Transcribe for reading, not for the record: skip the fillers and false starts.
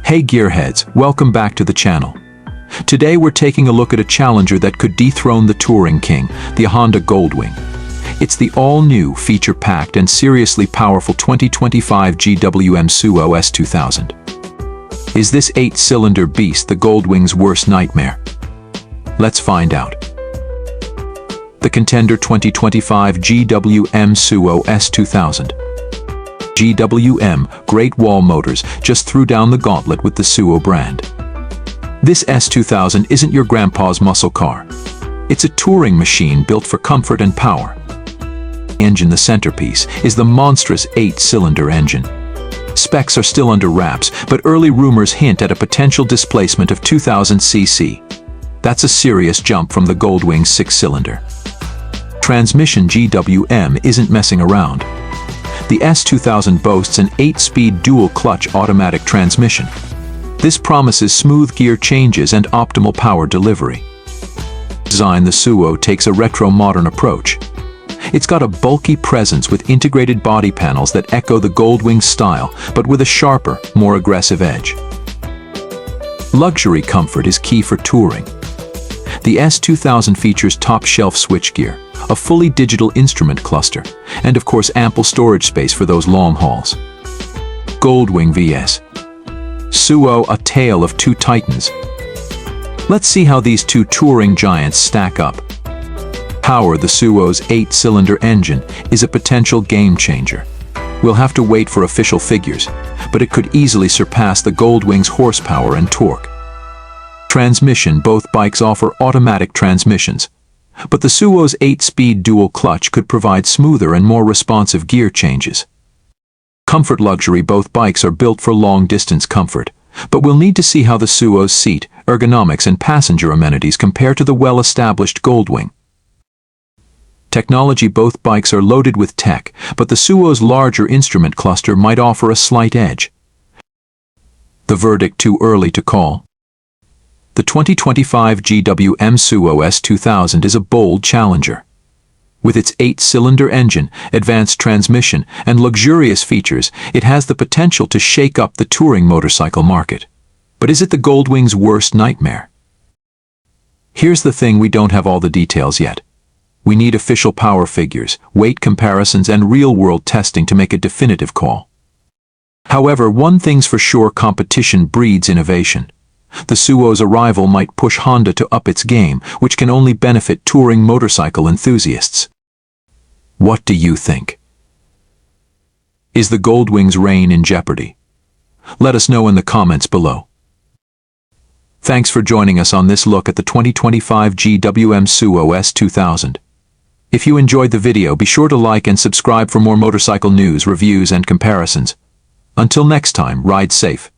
Hey gearheads, welcome back to the channel. Today we're taking a look at a challenger that could dethrone the touring king, the Honda Goldwing. It's the all-new, feature-packed and seriously powerful 2025 GWM Suo S2000. Is this 8-cylinder beast the Goldwing's worst nightmare? Let's find out. The contender 2025 GWM Suo S2000. GWM, Great Wall Motors, just threw down the gauntlet with the Suo brand. This S2000 isn't your grandpa's muscle car. It's a touring machine built for comfort and power. Engine, the centerpiece, is the monstrous 8-cylinder engine. Specs are still under wraps, but early rumors hint at a potential displacement of 2000 cc. That's a serious jump from the Goldwing's 6-cylinder. Transmission GWM isn't messing around. The S2000 boasts an 8-speed dual-clutch automatic transmission. This promises smooth gear changes and optimal power delivery. Design: the Suo takes a retro-modern approach. It's got a bulky presence with integrated body panels that echo the Goldwing style, but with a sharper, more aggressive edge. Luxury comfort is key for touring. The S2000 features top-shelf switchgear, a fully digital instrument cluster, and of course ample storage space for those long hauls. Goldwing vs. Suo, a tale of two titans. Let's see how these two touring giants stack up. Power: the Suo's 8-cylinder engine is a potential game-changer. We'll have to wait for official figures, but it could easily surpass the Goldwing's horsepower and torque. Transmission: both bikes offer automatic transmissions, but the Suo's 8-speed dual-clutch could provide smoother and more responsive gear changes. Comfort: luxury: both bikes are built for long-distance comfort, but we'll need to see how the Suo's seat, ergonomics and passenger amenities compare to the well-established Goldwing. Technology: both bikes are loaded with tech, but the Suo's larger instrument cluster might offer a slight edge. The verdict: too early to call. The 2025 GWM Suo S2000 is a bold challenger. With its 8-cylinder engine, advanced transmission, and luxurious features, it has the potential to shake up the touring motorcycle market. But is it the Goldwing's worst nightmare? Here's the thing: we don't have all the details yet. We need official power figures, weight comparisons, and real-world testing to make a definitive call. However, one thing's for sure: competition breeds innovation. The Suo's arrival might push Honda to up its game, which can only benefit touring motorcycle enthusiasts. What do you think? Is the Goldwing's reign in jeopardy? Let us know in the comments below. Thanks for joining us on this look at the 2025 GWM Suo S2000. If you enjoyed the video, be sure to like and subscribe for more motorcycle news, reviews, and comparisons. Until next time, ride safe.